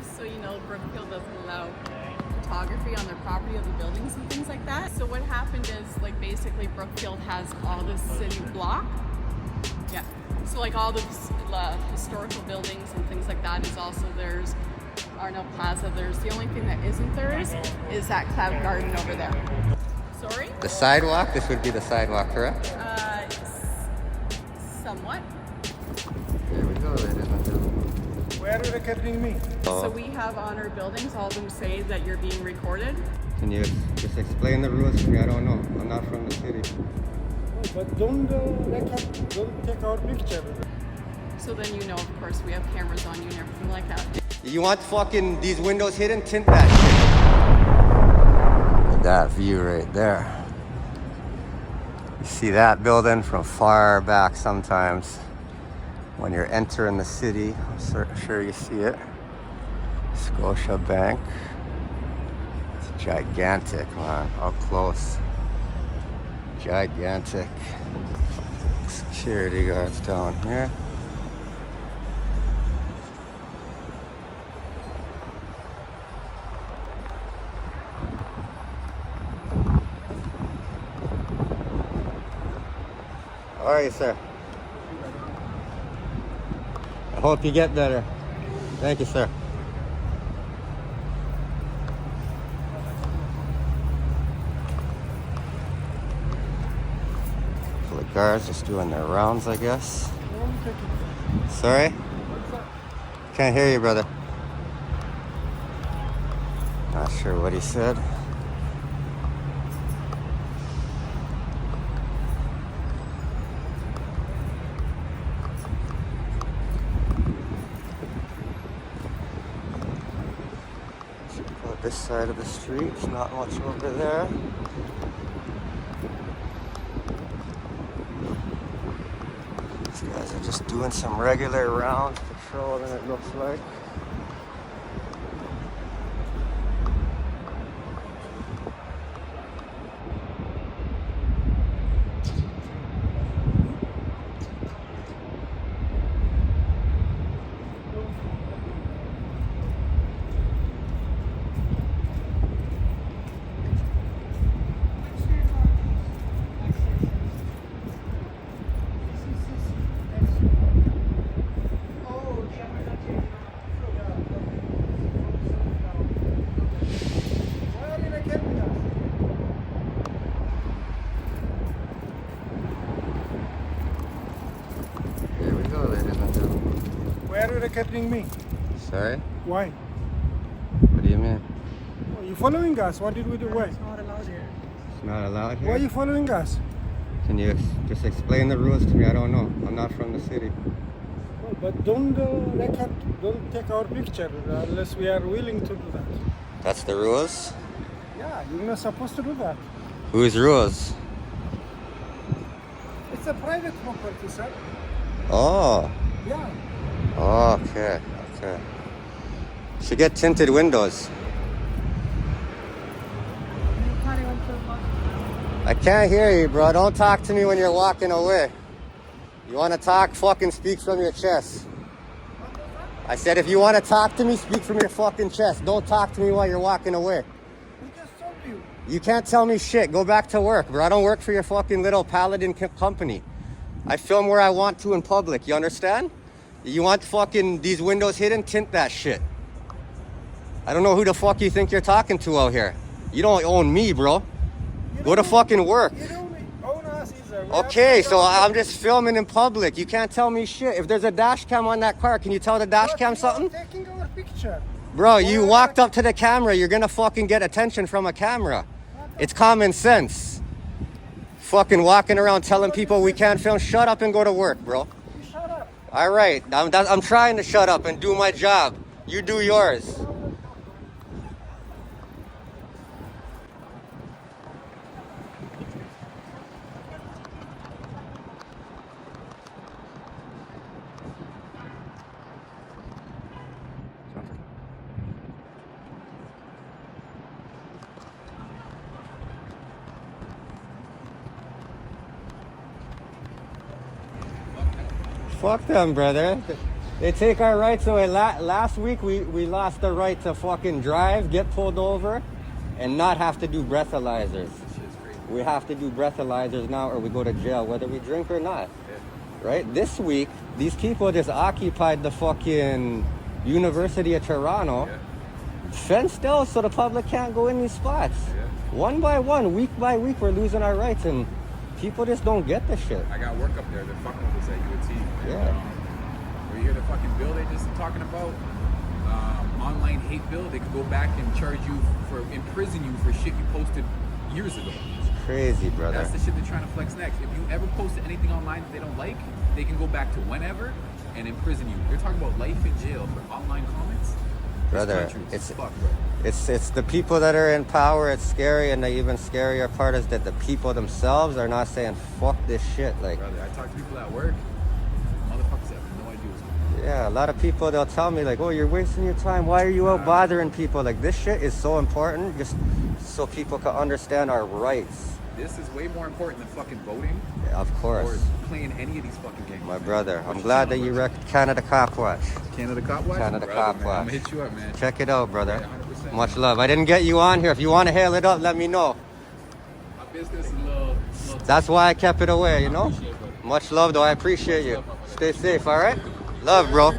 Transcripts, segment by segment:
just so you know, Brookfield doesn't allow photography on their property of the buildings and things like that. So what happened is, like, basically Brookfield has all this city block. Yeah. So like all the historical buildings and things like that is also theirs. Arno Plaza, there's the only thing that isn't theirs is that cloud garden over there. Sorry? The sidewalk? This would be the sidewalk, correct? Somewhat. Here we go, ladies and gentlemen. Where are you recording me? So we have on our buildings, all of them say that you're being recorded. Can you just explain the rules to me? I don't know. I'm not from the city. Oh, but don't record, don't take our picture. So then you know, of course, we have cameras on you and everything like that. You want fucking these windows hidden? Tint that shit. Look at that view right there. You see that building from far back sometimes when you're entering the city. I'm sure you see it. Scotiabank. It's gigantic, man. Up close. Gigantic. Security guards down here. How are you, sir? I hope you get better. Thank you, sir. So the guards just doing their rounds, I guess. Sorry? Can't hear you, brother. Not sure what he said. This side of the street, not much over there. These guys are just doing some regular rounds, patrolling, it looks like. Where are you recording me? Sorry? Why? What do you mean? Oh, you following us? What did we do? Why? It's not allowed here? Why are you following us? Can you just explain the rules to me? I don't know. I'm not from the city. Oh, but don't record, don't take our picture unless we are willing to do that. That's the rules? Yeah, you're not supposed to do that. Whose rules? It's a private property, sir. Oh. Yeah. Okay. Should get tinted windows. I can't hear you, bro. Don't talk to me when you're walking away. You want to talk, fucking speak from your chest. I said if you want to talk to me, speak from your fucking chest. Don't talk to me while you're walking away. We just told you. You can't tell me shit. Go back to work, bro. I don't work for your fucking little Paladin company. I film where I want to in public. You understand? You want fucking these windows hidden? Tint that shit. I don't know who the fuck you think you're talking to out here. You don't own me, bro. Go to fucking work. You don't own us either. Okay, so I'm just filming in public. You can't tell me shit. If there's a dash cam on that car, can you tell the dash cam something? Taking our picture. Bro, you walked up to the camera. You're gonna fucking get attention from a camera. It's common sense. Fucking walking around telling people we can't film. Shut up and go to work, bro. Shut up. All right, I'm trying to shut up and do my job. You do yours. Fuck them, brother. They take our rights away. Last week we lost the right to fucking drive, get pulled over, and not have to do breathalyzers. We have to do breathalyzers now or we go to jail, whether we drink or not. Right? This week, these people just occupied the fucking University of Toronto, fenced out so the public can't go in these spots. One by one, week by week, we're losing our rights, and people just don't get the shit. I got work up there. They're fucking with us at UT. Yeah. You hear the fucking bill they just talking about? Online hate bill. They could go back and charge you for imprison you for shit you posted years ago. It's crazy, brother. That's the shit they're trying to flex next. If you ever posted anything online that they don't like, they can go back to whenever and imprison you. They're talking about life in jail for online comments. Brother, it's the people that are in power. It's scary, and the even scarier part is that the people themselves are not saying fuck this shit. Like, brother, I talk to people at work. Motherfuckers have no idea what's going on. Yeah, a lot of people, they'll tell me like, oh, you're wasting your time. Why are you out bothering people? Like, this shit is so important, just so people can understand our rights. This is way more important than fucking voting. Yeah, of course. Or playing any of these fucking games. My brother, I'm glad that you wrecked Canada Cop Watch. Canada Cop Watch? Canada brother, Cop man, Watch. I'm gonna hit you up, man. Check it out, brother. Yeah, 100%. Much love. I didn't get you on here. If you want to hail it up, let me know. My business is a little That's why I kept it away, you know? appreciate it, brother. Much love, though. I appreciate you. Stay safe, all right? Love, bro.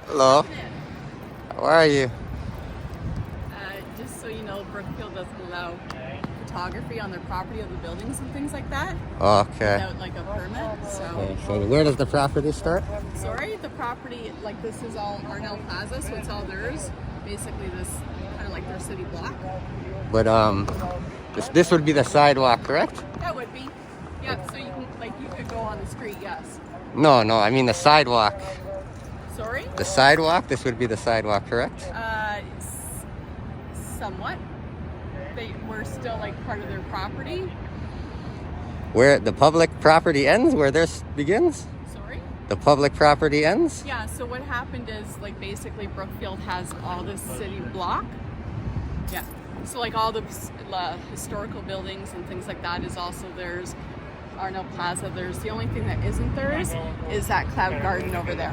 Hello. How are you? Just so you know, Brookfield doesn't allow photography on their property of the buildings and things like that Okay. without like a permit. So where does the property start? Sorry, the property, like this is all Arnell Plaza, so it's all theirs. Basically this kind of like their city block. But this would be the sidewalk, correct? That would be. Yeah, so you can, like, you could go on the street, yes. No, I mean the sidewalk. Sorry? The sidewalk? This would be the sidewalk, correct? Somewhat. We're still like part of their property. Where the public property ends, where theirs begins? Sorry? The public property ends? Yeah, so what happened is, like, basically Brookfield has all this city block. Yeah. So like all the historical buildings and things like that is also theirs. Arnell Plaza, there's the only thing that isn't theirs is that cloud garden over there.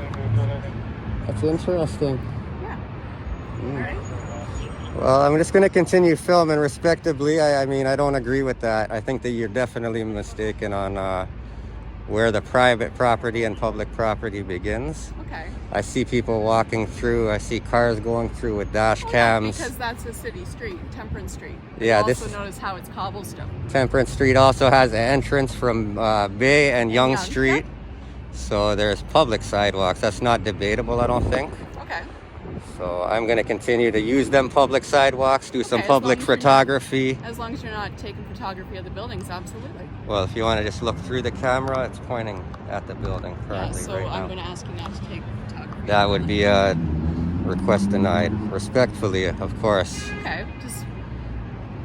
That's interesting. Yeah. All right. Well, I'm just going to continue filming respectably. I mean, I don't agree with that. I think that you're definitely mistaken on where the private property and public property begins. Okay. I see people walking through. I see cars going through with dash cams. Because that's a city street, Temperance Street. Yeah, you this also notice how it's cobblestone. Temperance Street also has an entrance from Bay and Yonge Street. Yeah. So there's public sidewalks. That's not debatable, I don't think. Okay. So I'm going to continue to use them public sidewalks, do some Okay, as public long as you're not- photography. As long as you're not taking photography of the buildings, absolutely. Well, if you want to just look through the camera, it's pointing at the building Yeah, currently so right I'm now. going to ask you not to take photography. That would be a request denied, respectfully, of course. Okay, just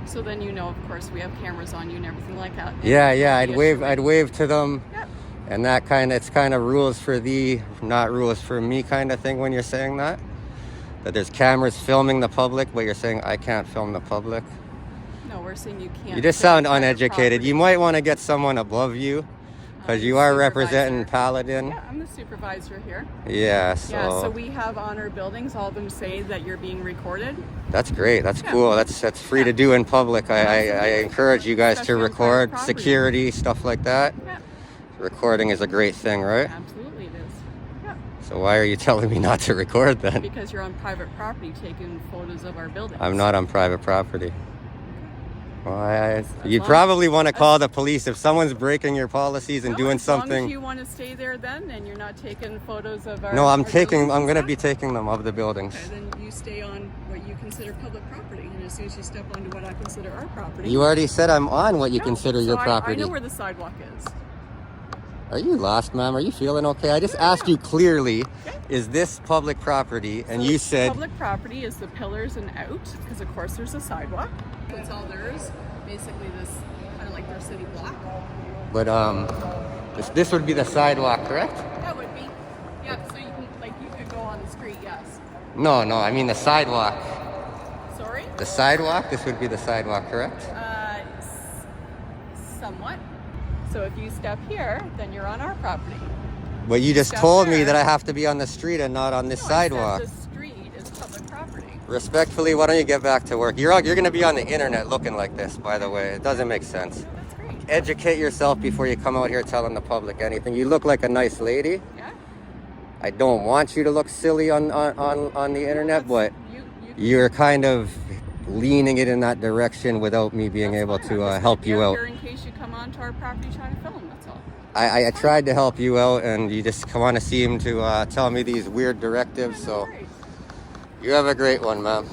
so then you know, of course, we have cameras on you and everything like that. Yeah, Be assured. I'd wave to them. Yep. And it's kind of rules for thee, not rules for me kind of thing when you're saying that. That there's cameras filming the public, but you're saying I can't film the public. No, we're saying you can't. You just take sound private uneducated. property. You might want to get someone above you, because you are representing Paladin. Yeah, I'm the supervisor here. Yeah, so, Yeah, so we have on our buildings, all of them say that you're being recorded. that's great. That's Yeah. cool. That's free to do in public. I encourage you guys to Especially on record private property. security, stuff like that. Yeah, Recording is a great thing, right? absolutely it is. Yeah, So why are you telling me not to record then? because you're on private property taking photos of our buildings. I'm not on private property. You'd probably want to call the police if someone's breaking your policies and doing as long something. as you want to stay there then, and you're not taking photos of our... No, I'm our buildings and going to stuff? be taking them of the buildings. Okay, then you stay on what you consider public property, and as soon as you step onto what I consider our property... You already said I'm on what you No, consider so your I property. know where the sidewalk is. Are you lost, ma'am? Are you feeling okay? I just asked you clearly, is this public property? And you said... Public property is the pillars and out, because of course there's a sidewalk. That's all there is. Basically this, kind of like their city block. But this would be the sidewalk, correct? That would be. Yeah, so you could go on the street, yes. No, I mean the sidewalk. Sorry? The sidewalk? This would be the sidewalk, correct? Somewhat. So if you step here, then you're on our property. But you just Step told me there. that I have to be on the street and not on this No, sidewalk. I said the street is public property. Respectfully, why don't you get back to work? You're going to be on the internet looking like this, by the way. It doesn't make sense. No, that's great. Educate yourself before you come out here telling the public anything. You look like a nice lady. Yeah? I don't want you to look silly on the internet, but You you're kind of leaning it in that direction without me being that's able fine. to I'm just help you out. here in case you come onto our property trying to film, that's all. I tried to help you out, and you just want to seem to tell me these weird directives. No So worries. you have a great one, ma'am.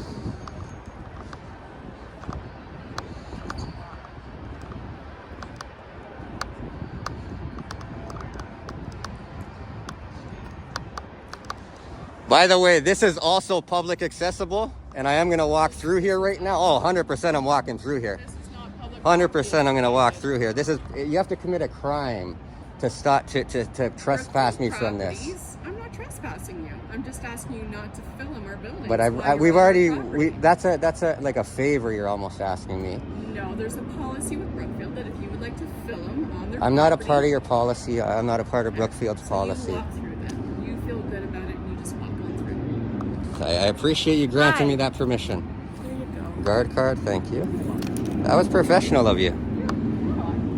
By the way, this is also public accessible, and I am going to walk through here right now. Oh, 100% I'm walking through here. This is not public 100% I'm going to walk through here. This is, you have to commit a crime to start to trespass me from this. Properties. I'm not trespassing you. I'm just asking you not to film our buildings. But while we've you're on our already, property. that's a like a favor you're almost asking me. No, there's a policy with Brookfield that if you would like to film on their I'm not a property, part of your policy. I'm not a part of Brookfield's so policy. You walk through them. You feel good about it and you just walk on through. I appreciate you granting Hi. me that permission. There you go. Guard card, thank you. That was professional of you.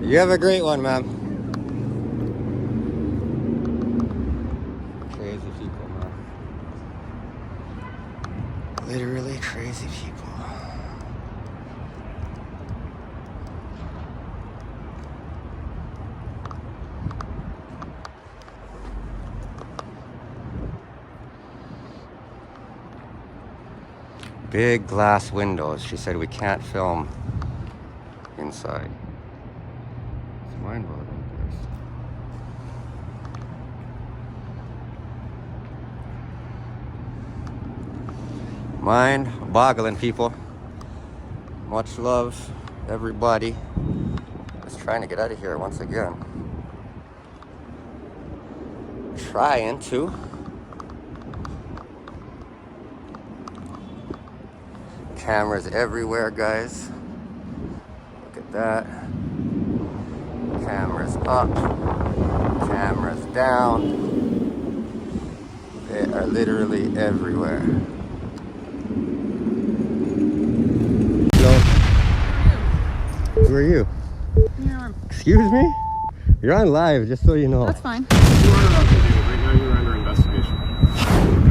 You have a great one, ma'am. Crazy people, man. Literally crazy people. Big glass windows. She said we can't film inside. It's mind-boggling, guys. Mind-boggling, people. Much love, everybody. Just trying to get out of here once again. Trying to. Cameras everywhere, guys. Look at that. Cameras up. Cameras down. They are literally everywhere. Hello. Who are you? Excuse me? You're on live, just so you know. That's fine. Right now you're under investigation.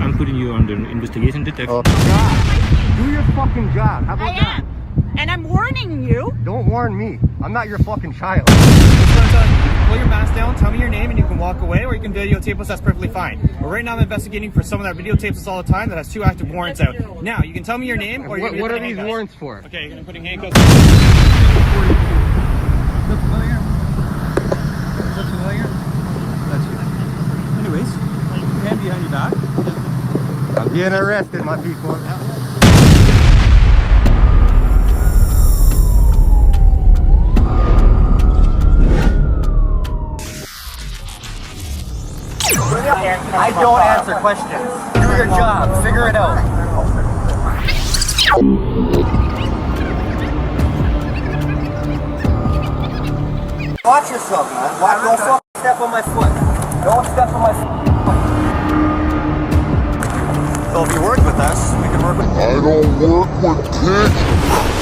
I'm putting you under investigation detective. Oh, God. Do your fucking job. How about that? And I'm warning you. Don't warn me. I'm not your fucking child. Pull your mask down, tell me your name, and you can walk away, or you can videotape us. That's perfectly fine. But right now, I'm investigating for someone that videotapes us all the time that has 2 active warrants out. Now, you can tell me your name, or you're What gonna are these warrants for? Okay, you're gonna put handcuffs. Look familiar? Look familiar? That's you. Anyways, hand behind your back. I'm being arrested, my people. I don't answer questions. Do your job. Figure it out. Watch yourself, man. Don't fucking step on my foot. Don't step on my foot. So if you work with us, we can work with... I don't work with pigs.